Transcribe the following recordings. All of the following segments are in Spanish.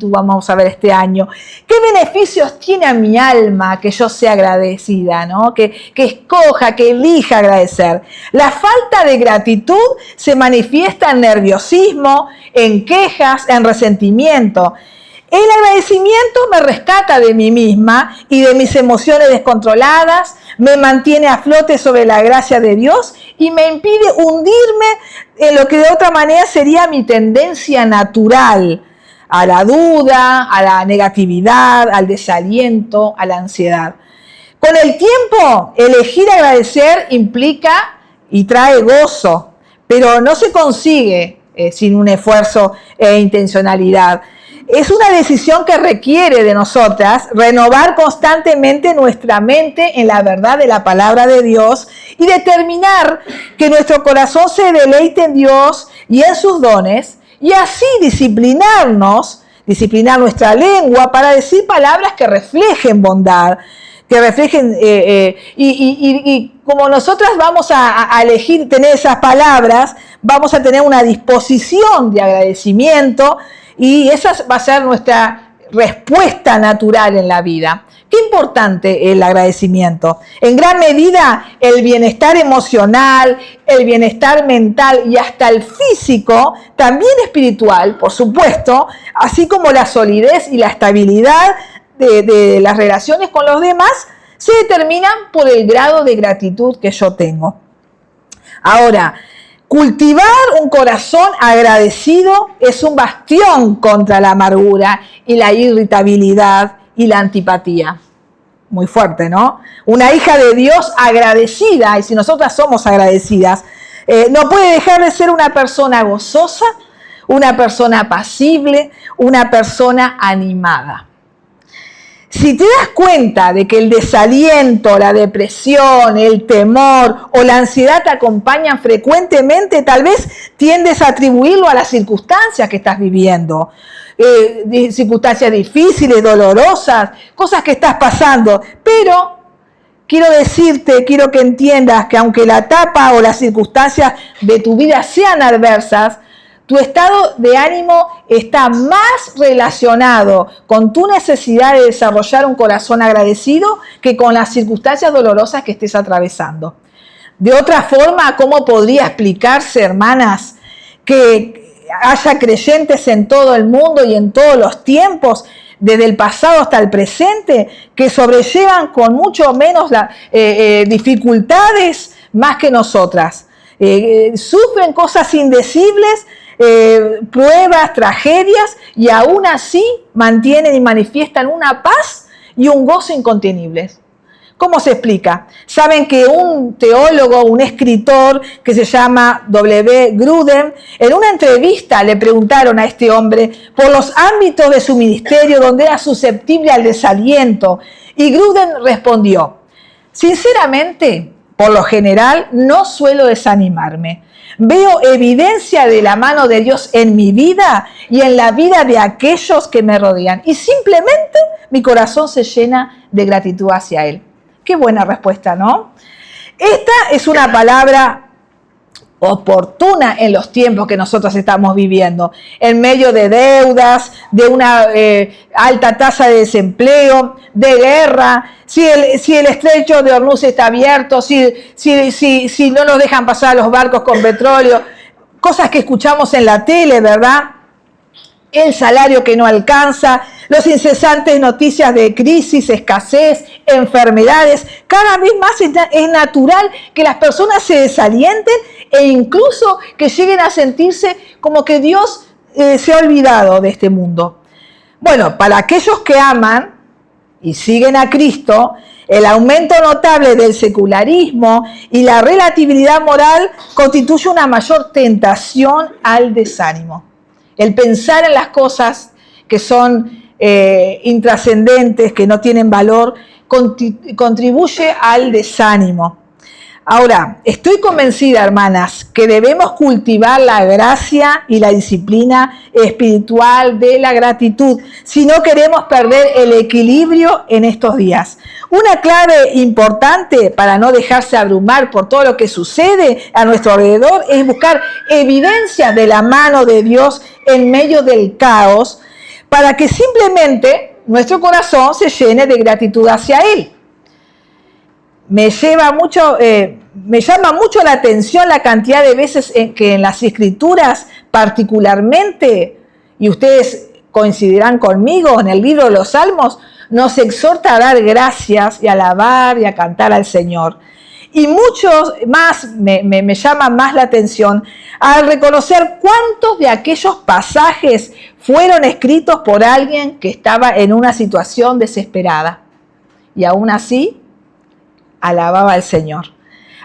vamos a ver este año. ¿Qué beneficios tiene a mi alma que yo sea agradecida, ¿no? Que escoja, que elija agradecer? La falta de gratitud se manifiesta en nerviosismo, en quejas, en resentimiento. El agradecimiento me rescata de mí misma y de mis emociones descontroladas, me mantiene a flote sobre la gracia de Dios y me impide hundirme en lo que de otra manera sería mi tendencia natural, a la duda, a la negatividad, al desaliento, a la ansiedad. Con el tiempo, elegir agradecer implica y trae gozo, pero no se consigue sin un esfuerzo e intencionalidad. Es una decisión que requiere de nosotras renovar constantemente nuestra mente en la verdad de la palabra de Dios y determinar que nuestro corazón se deleite en Dios y en sus dones, y así disciplinar nuestra lengua para decir palabras que reflejen bondad, que reflejen, y como nosotras vamos a elegir tener esas palabras, vamos a tener una disposición de agradecimiento y esa va a ser nuestra respuesta natural en la vida. Qué importante es el agradecimiento. En gran medida, el bienestar emocional, el bienestar mental y hasta el físico, también espiritual, por supuesto, así como la solidez y la estabilidad de las relaciones con los demás, se determinan por el grado de gratitud que yo tengo. Ahora, cultivar un corazón agradecido es un bastión contra la amargura y la irritabilidad y la antipatía. Muy fuerte, ¿no? Una hija de Dios agradecida, y si nosotras somos agradecidas, no puede dejar de ser una persona gozosa, una persona apacible, una persona animada. Si te das cuenta de que el desaliento, la depresión, el temor o la ansiedad te acompañan frecuentemente, tal vez tiendes a atribuirlo a las circunstancias que estás viviendo. Circunstancias difíciles, dolorosas, cosas que estás pasando. Pero quiero decirte, quiero que entiendas que aunque la etapa o las circunstancias de tu vida sean adversas, tu estado de ánimo está más relacionado con tu necesidad de desarrollar un corazón agradecido que con las circunstancias dolorosas que estés atravesando. De otra forma, ¿cómo podría explicarse, hermanas, que haya creyentes en todo el mundo y en todos los tiempos, desde el pasado hasta el presente, que sobrellevan con mucho menos dificultades más que nosotras? Sufren cosas indecibles, pruebas, tragedias, y aún así mantienen y manifiestan una paz y un gozo incontenibles. ¿Cómo se explica? Saben que un teólogo, un escritor que se llama W. Grudem, en una entrevista le preguntaron a este hombre por los ámbitos de su ministerio donde era susceptible al desaliento, y Grudem respondió: sinceramente, por lo general, no suelo desanimarme. Veo evidencia de la mano de Dios en mi vida y en la vida de aquellos que me rodean. Y simplemente mi corazón se llena de gratitud hacia Él. Qué buena respuesta, ¿no? Esta es una palabra oportuna en los tiempos que nosotros estamos viviendo, en medio de deudas, de una alta tasa de desempleo, de guerra, si el estrecho de Hormuz está abierto, si no nos dejan pasar los barcos con petróleo, cosas que escuchamos en la tele, ¿verdad? El salario que no alcanza, los incesantes noticias de crisis, escasez, enfermedades. Cada vez más es natural que las personas se desalienten e incluso que lleguen a sentirse como que Dios se ha olvidado de este mundo. Bueno, para aquellos que aman y siguen a Cristo, el aumento notable del secularismo y la relatividad moral constituye una mayor tentación al desánimo. El pensar en las cosas que son intrascendentes, que no tienen valor, contribuye al desánimo. Ahora, estoy convencida, hermanas, que debemos cultivar la gracia y la disciplina espiritual de la gratitud si no queremos perder el equilibrio en estos días. Una clave importante para no dejarse abrumar por todo lo que sucede a nuestro alrededor es buscar evidencia de la mano de Dios en medio del caos, para que simplemente nuestro corazón se llene de gratitud hacia Él. Me llama mucho la atención la cantidad de veces que en las Escrituras particularmente, y ustedes coincidirán conmigo, en el libro de los Salmos, nos exhorta a dar gracias y a alabar y a cantar al Señor. Y muchos más me llama más la atención al reconocer cuántos de aquellos pasajes fueron escritos por alguien que estaba en una situación desesperada. Y aún así, alababa al Señor.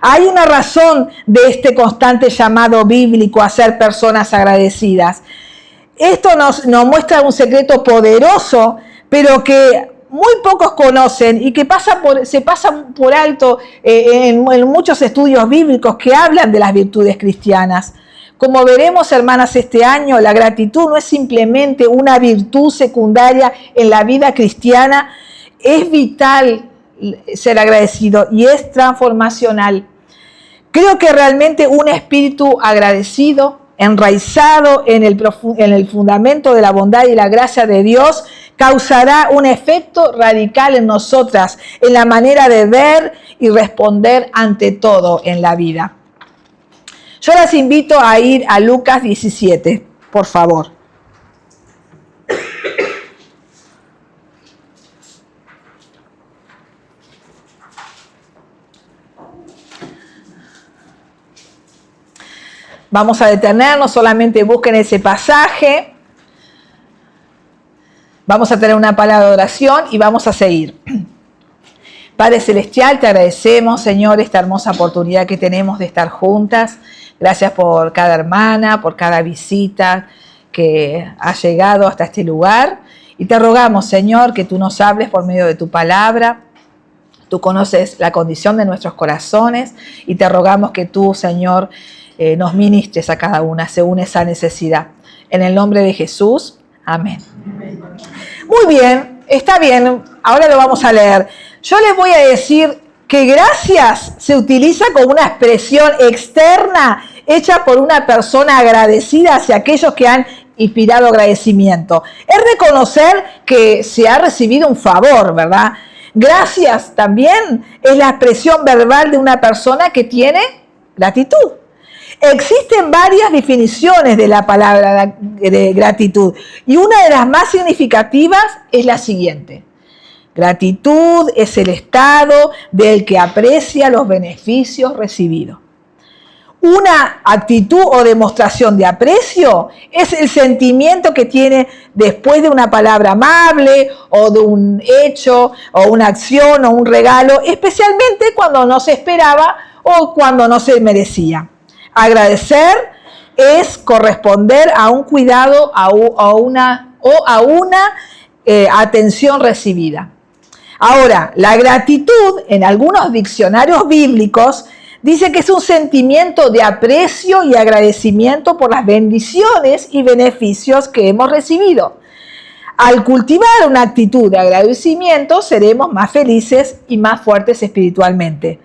Hay una razón de este constante llamado bíblico a ser personas agradecidas. Esto nos muestra un secreto poderoso, pero que muy pocos conocen y que se pasa por alto en muchos estudios bíblicos que hablan de las virtudes cristianas. Como veremos, hermanas, este año, la gratitud no es simplemente una virtud secundaria en la vida cristiana, es vital ser agradecido y es transformacional. Creo que realmente un espíritu agradecido, enraizado en el fundamento de la bondad y la gracia de Dios, causará un efecto radical en nosotras, en la manera de ver y responder ante todo en la vida. Yo las invito a ir a Lucas 17, por favor. Vamos a detenernos, solamente busquen ese pasaje. Vamos a tener una palabra de oración y vamos a seguir. Padre Celestial, te agradecemos, Señor, esta hermosa oportunidad que tenemos de estar juntas. Gracias por cada hermana, por cada visita que ha llegado hasta este lugar. Y te rogamos, Señor, que tú nos hables por medio de tu palabra. Tú conoces la condición de nuestros corazones y te rogamos que tú, Señor, nos ministres a cada una según esa necesidad. En el nombre de Jesús, amén. Muy bien, está bien, ahora lo vamos a leer. Yo les voy a decir que gracias se utiliza como una expresión externa hecha por una persona agradecida hacia aquellos que han inspirado agradecimiento. Es reconocer que se ha recibido un favor, ¿verdad? Gracias también es la expresión verbal de una persona que tiene gratitud. Existen varias definiciones de la palabra de gratitud y una de las más significativas es la siguiente. Gratitud es el estado del que aprecia los beneficios recibidos. Una actitud o demostración de aprecio es el sentimiento que tiene después de una palabra amable o de un hecho o una acción o un regalo, especialmente cuando no se esperaba o cuando no se merecía. Agradecer es corresponder a un cuidado a una atención recibida. Ahora, la gratitud en algunos diccionarios bíblicos dice que es un sentimiento de aprecio y agradecimiento por las bendiciones y beneficios que hemos recibido. Al cultivar una actitud de agradecimiento, seremos más felices y más fuertes espiritualmente.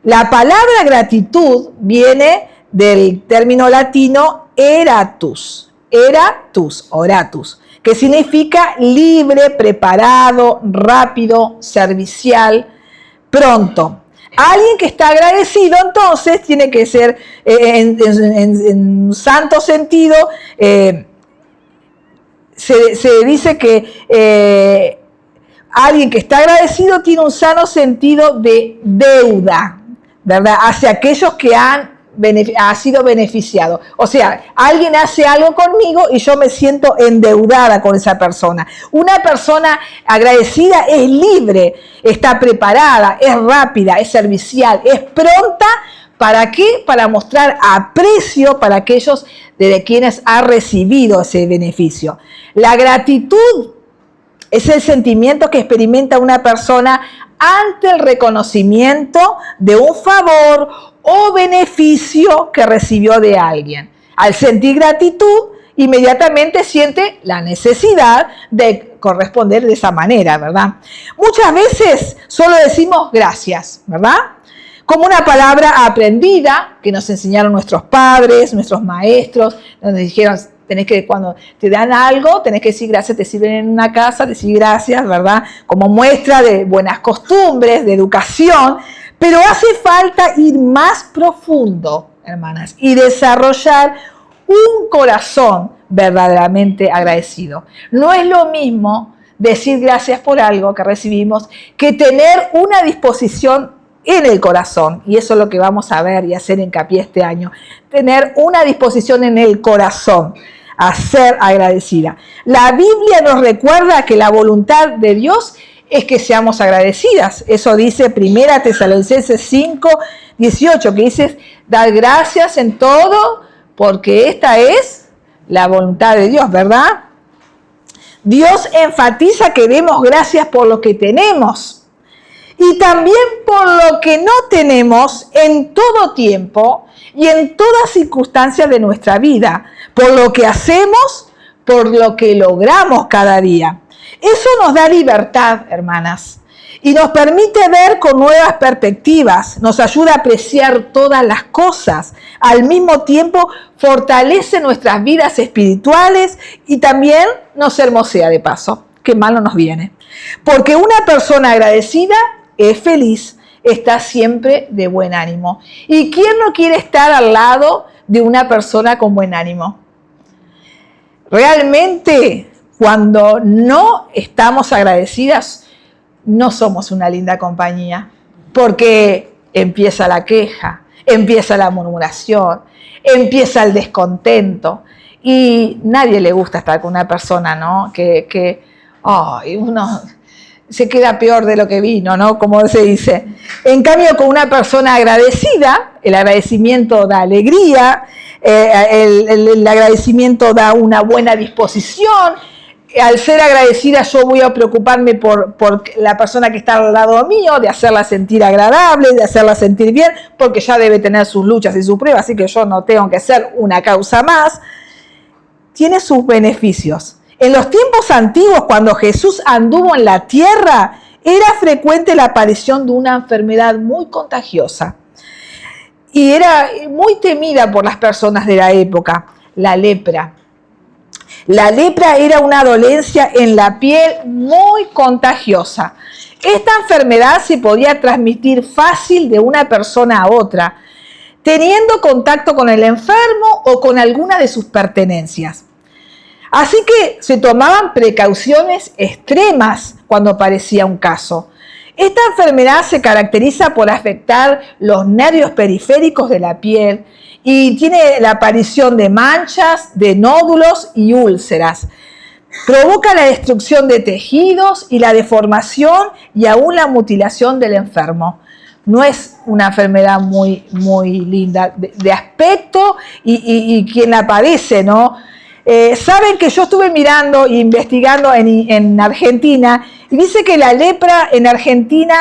La palabra gratitud viene del término latino eratus, oratus, que significa libre, preparado, rápido, servicial, pronto. Alguien que está agradecido, entonces, tiene que ser, en santo sentido, se dice que alguien que está agradecido tiene un sano sentido de deuda, ¿verdad? Hacia aquellos que ha sido beneficiado. O sea, alguien hace algo conmigo y yo me siento endeudada con esa persona. Una persona agradecida es libre, está preparada, es rápida, es servicial, es pronta. ¿Para qué? Para mostrar aprecio para aquellos de quienes ha recibido ese beneficio. La gratitud es el sentimiento que experimenta una persona ante el reconocimiento de un favor o beneficio que recibió de alguien. Al sentir gratitud, inmediatamente siente la necesidad de corresponder de esa manera, ¿verdad? Muchas veces solo decimos gracias, ¿verdad? Como una palabra aprendida que nos enseñaron nuestros padres, nuestros maestros, nos dijeron tenés que, cuando te dan algo, tenés que decir gracias, te sirven en una casa, decir gracias, ¿verdad? Como muestra de buenas costumbres, de educación, pero hace falta ir más profundo, hermanas, y desarrollar un corazón verdaderamente agradecido. No es lo mismo decir gracias por algo que recibimos que tener una disposición en el corazón, y eso es lo que vamos a ver y hacer hincapié este año, tener una disposición en el corazón a ser agradecida. La Biblia nos recuerda que la voluntad de Dios es que seamos agradecidas. Eso dice 1 Tesalonicenses 5, 18, que dice, dar gracias en todo, porque esta es la voluntad de Dios, ¿verdad? Dios enfatiza que demos gracias por lo que tenemos y también por lo que no tenemos en todo tiempo y en todas circunstancias de nuestra vida, por lo que hacemos, por lo que logramos cada día. Eso nos da libertad, hermanas, y nos permite ver con nuevas perspectivas, nos ayuda a apreciar todas las cosas, al mismo tiempo fortalece nuestras vidas espirituales y también nos hermosea de paso, que mal no nos viene. Porque una persona agradecida es feliz, está siempre de buen ánimo. ¿Y quién no quiere estar al lado de una persona con buen ánimo? Realmente, cuando no estamos agradecidas, no somos una linda compañía, porque empieza la queja, empieza la murmuración, empieza el descontento, y nadie le gusta estar con una persona, ¿no? Uno se queda peor de lo que vino, ¿no? Como se dice. En cambio, con una persona agradecida, el agradecimiento da alegría, el agradecimiento da una buena disposición. Al ser agradecida, yo voy a preocuparme por la persona que está al lado mío, de hacerla sentir agradable, de hacerla sentir bien, porque ya debe tener sus luchas y sus pruebas, así que yo no tengo que ser una causa más. Tiene sus beneficios. En los tiempos antiguos, cuando Jesús anduvo en la tierra, era frecuente la aparición de una enfermedad muy contagiosa y era muy temida por las personas de la época, la lepra. La lepra era una dolencia en la piel muy contagiosa. Esta enfermedad se podía transmitir fácil de una persona a otra, teniendo contacto con el enfermo o con alguna de sus pertenencias. Así que se tomaban precauciones extremas cuando aparecía un caso. Esta enfermedad se caracteriza por afectar los nervios periféricos de la piel y tiene la aparición de manchas, de nódulos y úlceras. Provoca la destrucción de tejidos y la deformación y aún la mutilación del enfermo. No es una enfermedad muy linda de aspecto y quien la padece, ¿no? Saben que yo estuve mirando e investigando en Argentina y dice que la lepra en Argentina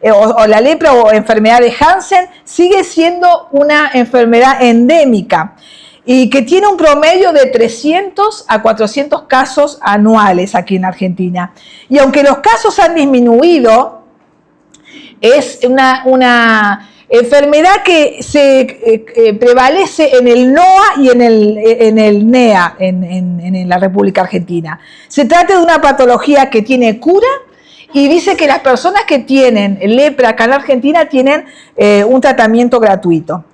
o la lepra o enfermedad de Hansen sigue siendo una enfermedad endémica y que tiene un promedio de 300 a 400 casos anuales aquí en Argentina. Y aunque los casos han disminuido, es una enfermedad que se prevalece en el NOA y en el NEA en la República Argentina. Se trata de una patología que tiene cura y dice que las personas que tienen lepra acá en la Argentina tienen un tratamiento gratuito.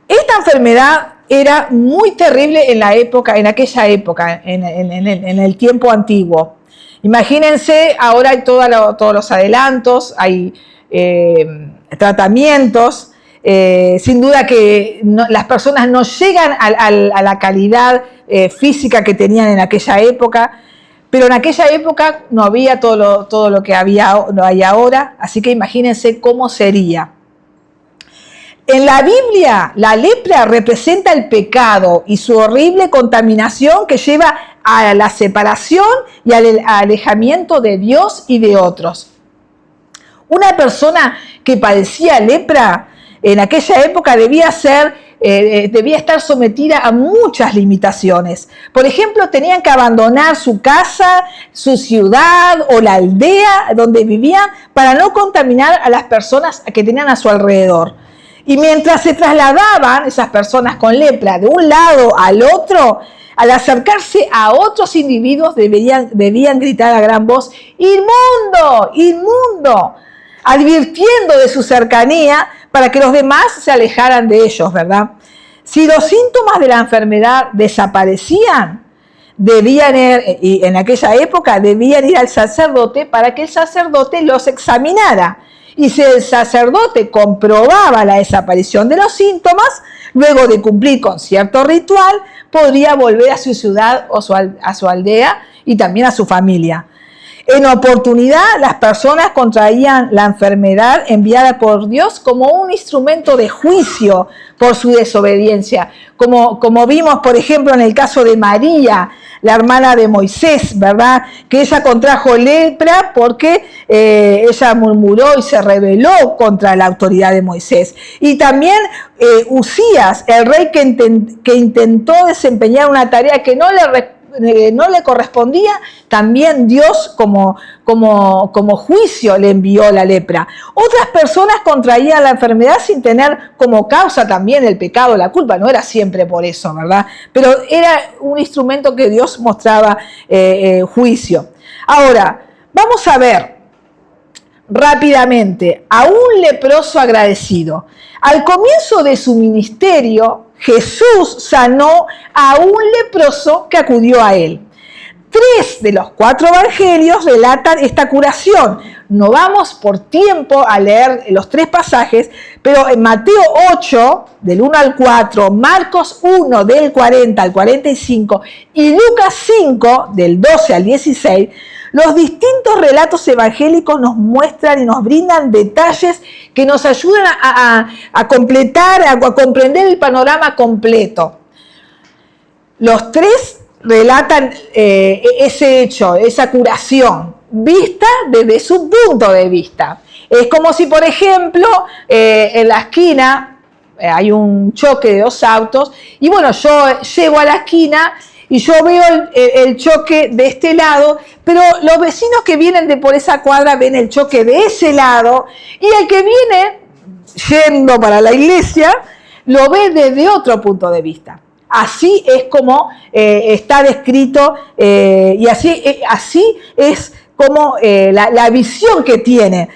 Esta enfermedad era muy terrible en aquella época, en el tiempo antiguo. Imagínense, ahora hay todos los adelantos, hay tratamientos, sin duda que las personas no llegan a la calidad física que tenían en aquella época, pero en aquella época no había todo lo que hay ahora, así que imagínense cómo sería. En la Biblia, la lepra representa el pecado y su horrible contaminación que lleva a la separación y al alejamiento de Dios y de otros. Una persona que padecía lepra en aquella época debía estar sometida a muchas limitaciones. Por ejemplo, tenían que abandonar su casa, su ciudad o la aldea donde vivían para no contaminar a las personas que tenían a su alrededor. Y mientras se trasladaban esas personas con lepra de un lado al otro, al acercarse a otros individuos debían gritar a gran voz, ¡inmundo! ¡Inmundo! Advirtiendo de su cercanía para que los demás se alejaran de ellos, ¿verdad? Si los síntomas de la enfermedad desaparecían, y en aquella época debían ir al sacerdote para que el sacerdote los examinara. Y si el sacerdote comprobaba la desaparición de los síntomas, luego de cumplir con cierto ritual, podría volver a su ciudad o a su aldea y también a su familia. En oportunidad, las personas contraían la enfermedad enviada por Dios como un instrumento de juicio por su desobediencia. Como vimos, por ejemplo, en el caso de María, la hermana de Moisés, ¿verdad? Que ella contrajo lepra porque ella murmuró y se rebeló contra la autoridad de Moisés. Y también Usías, el rey que intentó desempeñar una tarea que no le correspondía, también Dios como juicio le envió la lepra. Otras personas contraían la enfermedad sin tener como causa también el pecado, la culpa, no era siempre por eso, ¿verdad? Pero era un instrumento que Dios mostraba juicio. Ahora, vamos a ver rápidamente a un leproso agradecido. Al comienzo de su ministerio, Jesús sanó a un leproso que acudió a él. 3 de los 4 evangelios relatan esta curación. No vamos por tiempo a leer los 3 pasajes, pero en Mateo 8, del 1 al 4, Marcos 1, del 40 al 45 y Lucas 5, del 12 al 16, los distintos relatos evangélicos nos muestran y nos brindan detalles que nos ayudan a completar, a comprender el panorama completo. Los 3 relatan ese hecho, esa curación, vista desde su punto de vista. Es como si, por ejemplo, en la esquina hay un choque de 2 autos y bueno, yo llego a la esquina y yo veo el choque de este lado, pero los vecinos que vienen de por esa cuadra ven el choque de ese lado y el que viene yendo para la iglesia lo ve desde otro punto de vista. Así es como está descrito y así es como la visión que tiene.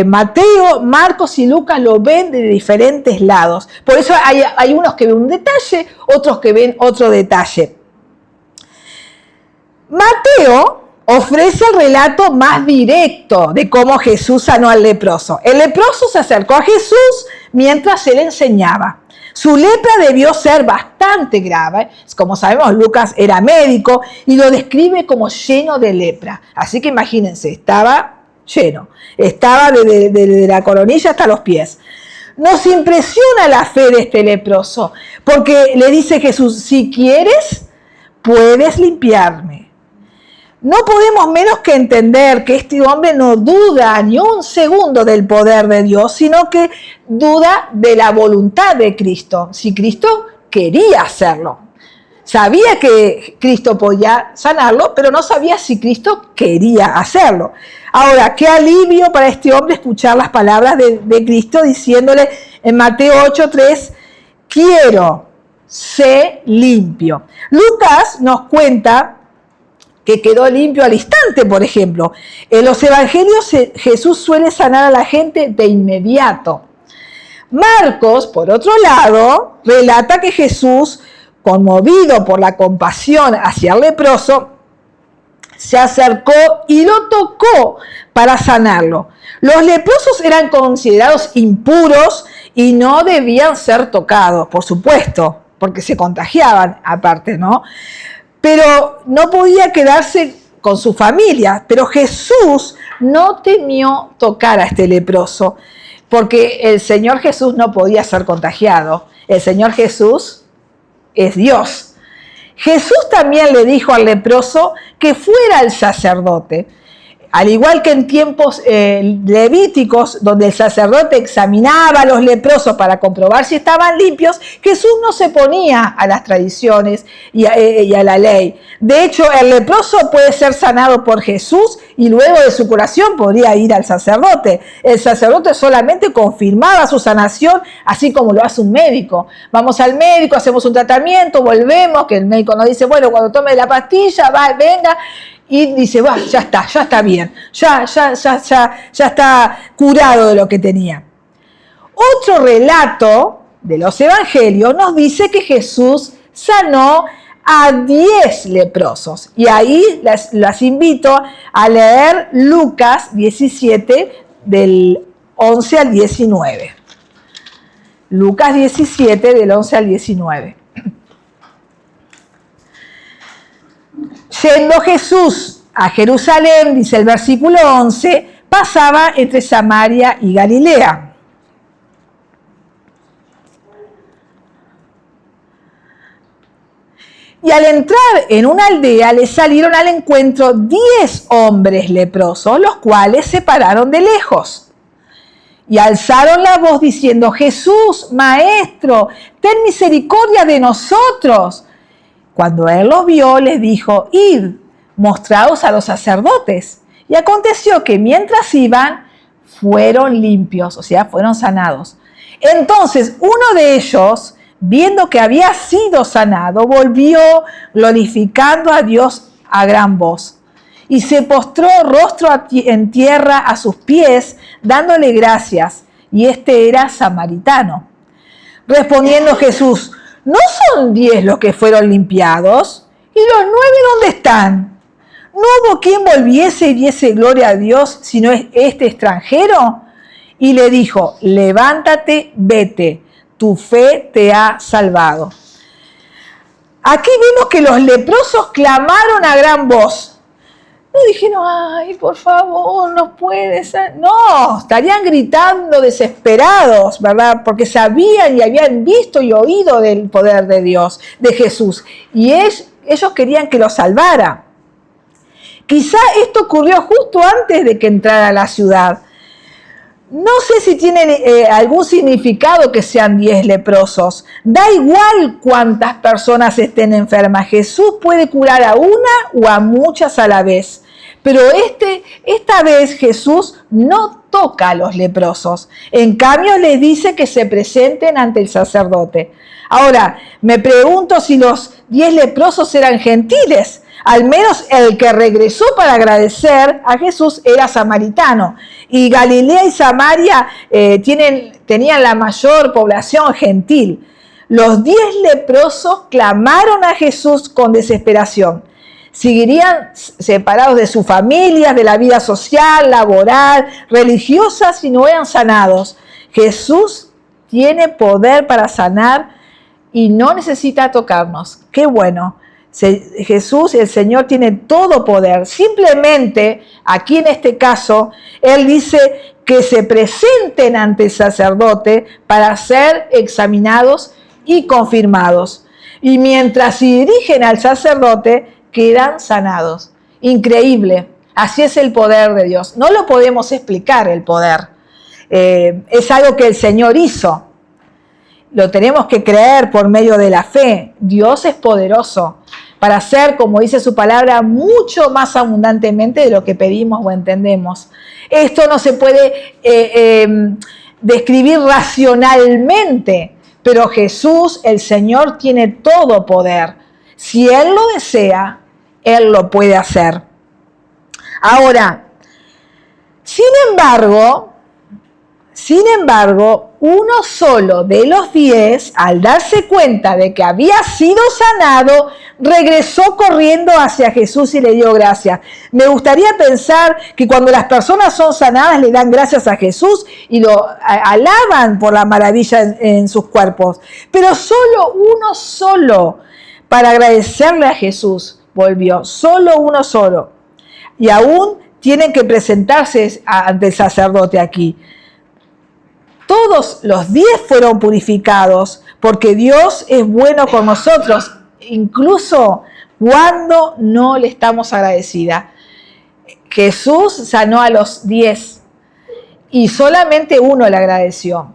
Mateo, Marcos y Lucas lo ven de diferentes lados. Por eso hay unos que ven un detalle, otros que ven otro detalle. Mateo ofrece el relato más directo de cómo Jesús sanó al leproso. El leproso se acercó a Jesús mientras él enseñaba. Su lepra debió ser bastante grave. Como sabemos, Lucas era médico y lo describe como lleno de lepra. Así que imagínense, estaba lleno. Estaba desde la coronilla hasta los pies. Nos impresiona la fe de este leproso, porque le dice Jesús, si quieres, puedes limpiarme. No podemos menos que entender que este hombre no duda ni un segundo del poder de Dios, sino que duda de la voluntad de Cristo. Si Cristo quería hacerlo. Sabía que Cristo podía sanarlo, pero no sabía si Cristo quería hacerlo. Ahora, qué alivio para este hombre escuchar las palabras de Cristo diciéndole en Mateo 8:3, quiero, sé limpio. Lucas nos cuenta que quedó limpio al instante, por ejemplo. En los evangelios Jesús suele sanar a la gente de inmediato. Marcos, por otro lado, relata que Jesús, conmovido por la compasión hacia el leproso, se acercó y lo tocó para sanarlo. Los leprosos eran considerados impuros y no debían ser tocados, por supuesto, porque se contagiaban aparte, ¿no? Pero no podía quedarse con su familia. Pero Jesús no temió tocar a este leproso, porque el Señor Jesús no podía ser contagiado. El Señor Jesús es Dios. Jesús también le dijo al leproso que fuera al sacerdote. al igual que en tiempos levíticos, donde el sacerdote examinaba a los leprosos para comprobar si estaban limpios, Jesús no se ponía a las tradiciones y a la ley. De hecho, el leproso puede ser sanado por Jesús y luego de su curación podría ir al sacerdote. El sacerdote solamente confirmaba su sanación, así como lo hace un médico. Vamos al médico, hacemos un tratamiento, volvemos, que el médico nos dice, bueno, cuando tome la pastilla, venga, y dice, va, ya está bien, ya está curado de lo que tenía. Otro relato de los evangelios nos dice que Jesús sanó a 10 leprosos. Y ahí las invito a leer Lucas 17, del 11 al 19. Lucas 17, del 11 al 19. Yendo Jesús a Jerusalén, dice el versículo 11, pasaba entre Samaria y Galilea. Y al entrar en una aldea le salieron al encuentro 10 hombres leprosos, los cuales se pararon de lejos. Y alzaron la voz diciendo, Jesús, Maestro, ten misericordia de nosotros. Cuando él los vio, les dijo, id, mostraos a los sacerdotes. Y aconteció que mientras iban, fueron limpios, o sea, fueron sanados. Entonces, uno de ellos, viendo que había sido sanado, volvió glorificando a Dios a gran voz. Y se postró rostro en tierra a sus pies, dándole gracias. Y este era samaritano. Respondiendo Jesús, ¿no son 10 los que fueron limpiados? ¿Y los 9 dónde están? ¿No hubo quien volviese y diese gloria a Dios, sino este extranjero? Y le dijo, levántate, vete, tu fe te ha salvado. Aquí vemos que los leprosos clamaron a gran voz. No dijeron, ay, por favor, no puede ser. No, estarían gritando desesperados, ¿verdad? Porque sabían y habían visto y oído del poder de Dios, de Jesús. Y ellos querían que lo salvara. Quizá esto ocurrió justo antes de que entrara a la ciudad. No sé si tiene algún significado que sean 10 leprosos. Da igual cuántas personas estén enfermas. Jesús puede curar a una o a muchas a la vez. Pero esta vez Jesús no toca a los leprosos. En cambio les dice que se presenten ante el sacerdote. Ahora, me pregunto si los 10 leprosos eran gentiles. Al menos el que regresó para agradecer a Jesús era samaritano. Y Galilea y Samaria tenían la mayor población gentil. Los 10 leprosos clamaron a Jesús con desesperación. Seguirían separados de sus familias, de la vida social, laboral, religiosa, si no eran sanados. Jesús tiene poder para sanar y no necesita tocarnos. ¡Qué bueno! Jesús, el Señor, tiene todo poder. Simplemente, aquí en este caso, Él dice que se presenten ante el sacerdote para ser examinados y confirmados. Y mientras se dirigen al sacerdote, quedan sanados. Increíble. Así es el poder de Dios. No lo podemos explicar, el poder. Es algo que el Señor hizo. Lo tenemos que creer por medio de la fe. Dios es poderoso para hacer, como dice su palabra, mucho más abundantemente de lo que pedimos o entendemos. Esto no se puede describir racionalmente, pero Jesús, el Señor, tiene todo poder. Si Él lo desea, Él lo puede hacer. Ahora, sin embargo, uno solo de los 10, al darse cuenta de que había sido sanado, regresó corriendo hacia Jesús y le dio gracias. Me gustaría pensar que cuando las personas son sanadas le dan gracias a Jesús y lo alaban por la maravilla en sus cuerpos. Pero solo para agradecerle a Jesús volvió, solo uno solo. Y aún tienen que presentarse ante el sacerdote aquí. Todos los 10 fueron purificados porque Dios es bueno con nosotros, incluso cuando no le estamos agradecidas. Jesús sanó a los 10 y solamente uno le agradeció.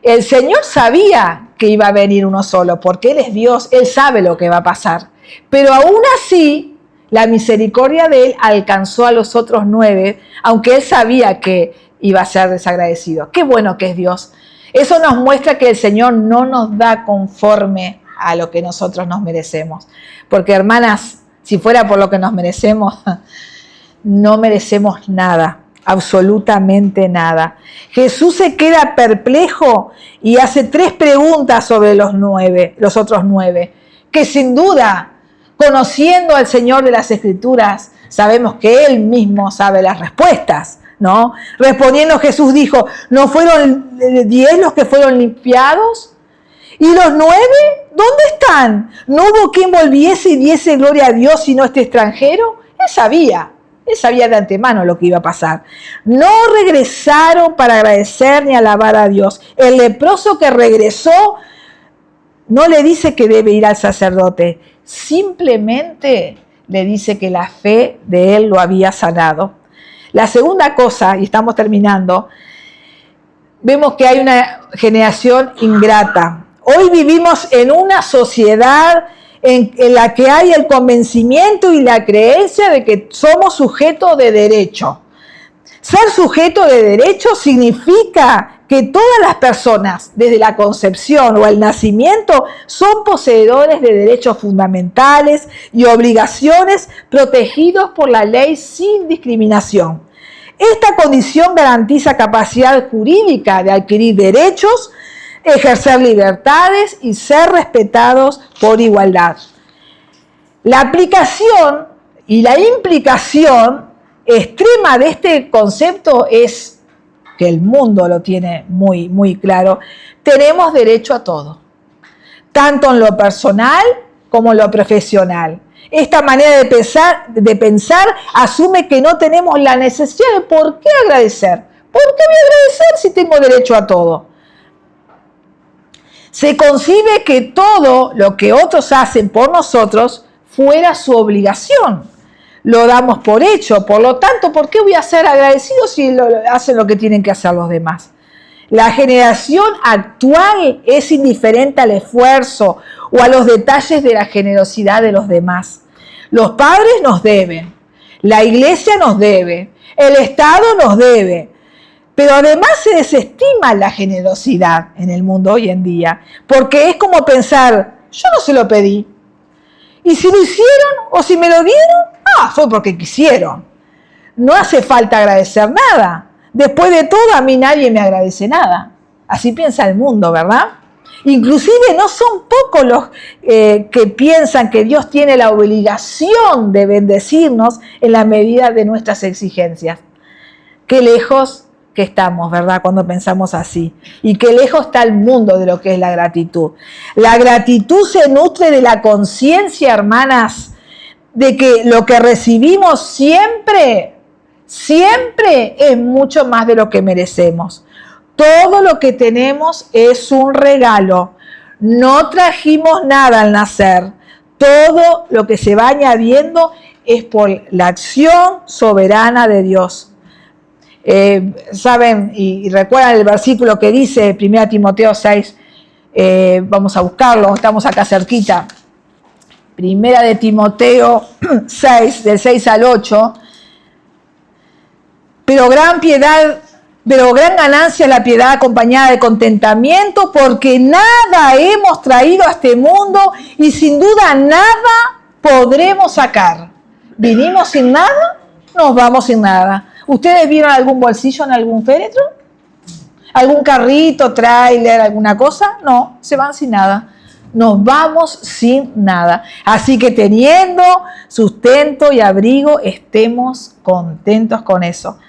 El Señor sabía que iba a venir uno solo, porque Él es Dios, Él sabe lo que va a pasar. Pero aún así, la misericordia de Él alcanzó a los otros 9, aunque Él sabía que iba a ser desagradecido. Qué bueno que es Dios. Eso nos muestra que el Señor no nos da conforme a lo que nosotros nos merecemos. Porque, hermanas, si fuera por lo que nos merecemos, no merecemos nada. Absolutamente nada. Jesús se queda perplejo y hace 3 preguntas sobre los otros 9, que sin duda, conociendo al Señor de las Escrituras, sabemos que Él mismo sabe las respuestas, ¿no? Respondiendo, Jesús dijo, ¿no fueron 10 los que fueron limpiados? ¿Y los 9? ¿Dónde están? ¿No hubo quien volviese y diese gloria a Dios sino este extranjero? Él sabía de antemano lo que iba a pasar. No regresaron para agradecer ni alabar a Dios. El leproso que regresó no le dice que debe ir al sacerdote, simplemente le dice que la fe de él lo había sanado. La segunda cosa, y estamos terminando, vemos que hay una generación ingrata. Hoy vivimos en una sociedad en la que hay el convencimiento y la creencia de que somos sujetos de derecho. Ser sujeto de derecho significa que todas las personas, desde la concepción o el nacimiento, son poseedores de derechos fundamentales y obligaciones protegidos por la ley sin discriminación. Esta condición garantiza capacidad jurídica de adquirir derechos, ejercer libertades y ser respetados por igualdad. La aplicación y la implicación extrema de este concepto es que el mundo lo tiene muy, muy claro. Tenemos derecho a todo, tanto en lo personal como en lo profesional. Esta manera de pensar asume que no tenemos la necesidad de por qué agradecer. ¿Por qué voy a agradecer si tengo derecho a todo? Se concibe que todo lo que otros hacen por nosotros fuera su obligación. Lo damos por hecho, por lo tanto, ¿por qué voy a ser agradecido si hacen lo que tienen que hacer los demás? La generación actual es indiferente al esfuerzo o a los detalles de la generosidad de los demás. Los padres nos deben, la iglesia nos debe, el Estado nos debe, pero además se desestima la generosidad en el mundo hoy en día, porque es como pensar, yo no se lo pedí, y si lo hicieron o si me lo dieron, fue porque quisieron. No hace falta agradecer nada. Después de todo, a mí nadie me agradece nada. Así piensa el mundo, ¿verdad? Inclusive no son pocos los que piensan que Dios tiene la obligación de bendecirnos en la medida de nuestras exigencias. Qué lejos que estamos, ¿verdad? Cuando pensamos así. Y qué lejos está el mundo de lo que es la gratitud. La gratitud se nutre de la conciencia, hermanas, de que lo que recibimos siempre es mucho más de lo que merecemos. Todo lo que tenemos es un regalo. No trajimos nada al nacer. Todo lo que se va añadiendo es por la acción soberana de Dios. Saben y recuerdan el versículo que dice 1 Timoteo 6, vamos a buscarlo, estamos acá cerquita. 1 de Timoteo 6, del 6 al 8, pero gran ganancia es la piedad acompañada de contentamiento, porque nada hemos traído a este mundo y sin duda nada podremos sacar. ¿Vinimos sin nada? Nos vamos sin nada. ¿Ustedes vieron algún bolsillo en algún féretro? ¿Algún carrito, tráiler, alguna cosa? No, se van sin nada. Nos vamos sin nada. Así que teniendo sustento y abrigo, estemos contentos con eso.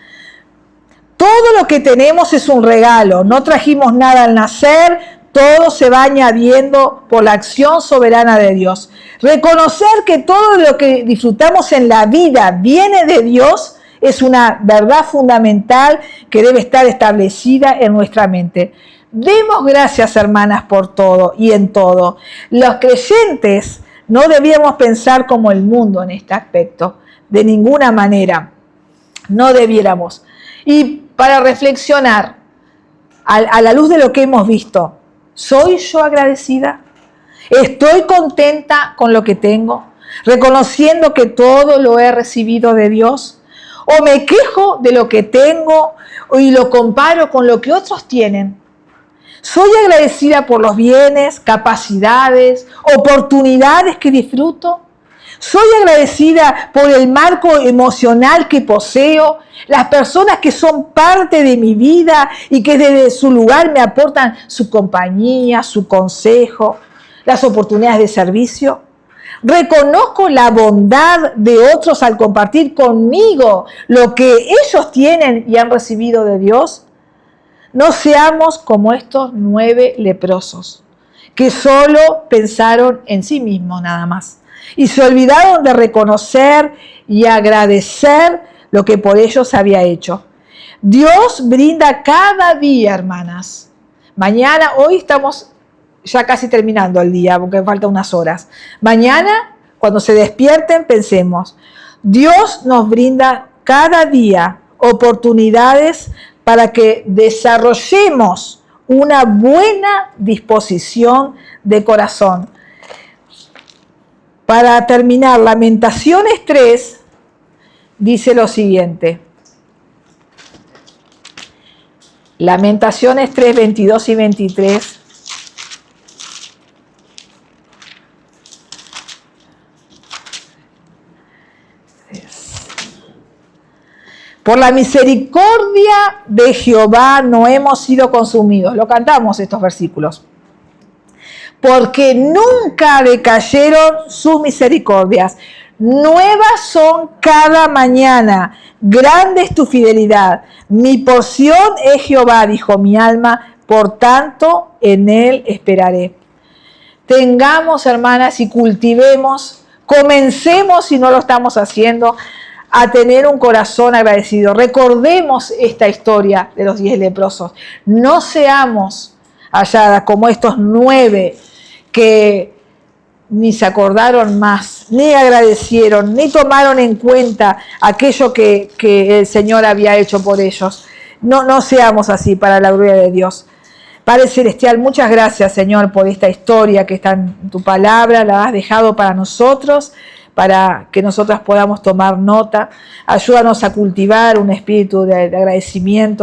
Todo lo que tenemos es un regalo. No trajimos nada al nacer. Todo se va añadiendo por la acción soberana de Dios. Reconocer que todo lo que disfrutamos en la vida viene de Dios es una verdad fundamental que debe estar establecida en nuestra mente. Demos gracias, hermanas, por todo y en todo. Los creyentes no debíamos pensar como el mundo en este aspecto, de ninguna manera. No debiéramos. Y para reflexionar, a la luz de lo que hemos visto, ¿soy yo agradecida? ¿Estoy contenta con lo que tengo, reconociendo que todo lo he recibido de Dios? ¿O me quejo de lo que tengo y lo comparo con lo que otros tienen? ¿Soy agradecida por los bienes, capacidades, oportunidades que disfruto? ¿Soy agradecida por el marco emocional que poseo, las personas que son parte de mi vida y que desde su lugar me aportan su compañía, su consejo, las oportunidades de servicio? ¿Reconozco la bondad de otros al compartir conmigo lo que ellos tienen y han recibido de Dios? No seamos como estos 9 leprosos, que solo pensaron en sí mismos nada más y se olvidaron de reconocer y agradecer lo que por ellos había hecho. Dios brinda cada día, hermanas. Mañana, hoy estamos ya casi terminando el día, porque faltan unas horas. Mañana, cuando se despierten, pensemos, Dios nos brinda cada día oportunidades para que desarrollemos una buena disposición de corazón. Para terminar, Lamentaciones 3 dice lo siguiente. Lamentaciones 3, 22 y 23. Por la misericordia de Jehová no hemos sido consumidos. Lo cantamos estos versículos. Porque nunca decayeron sus misericordias. Nuevas son cada mañana. Grande es tu fidelidad. Mi porción es Jehová, dijo mi alma. Por tanto, en él esperaré. Tengamos, hermanas, y cultivemos. Comencemos, si no lo estamos haciendo, a tener un corazón agradecido. Recordemos esta historia de los 10 leprosos. No seamos halladas como estos 9 que ni se acordaron más, ni agradecieron, ni tomaron en cuenta aquello que el Señor había hecho por ellos. No seamos así, para la gloria de Dios. Padre Celestial, muchas gracias, Señor, por esta historia que está en tu palabra, la has dejado para nosotros, para que nosotras podamos tomar nota. Ayúdanos a cultivar un espíritu de agradecimiento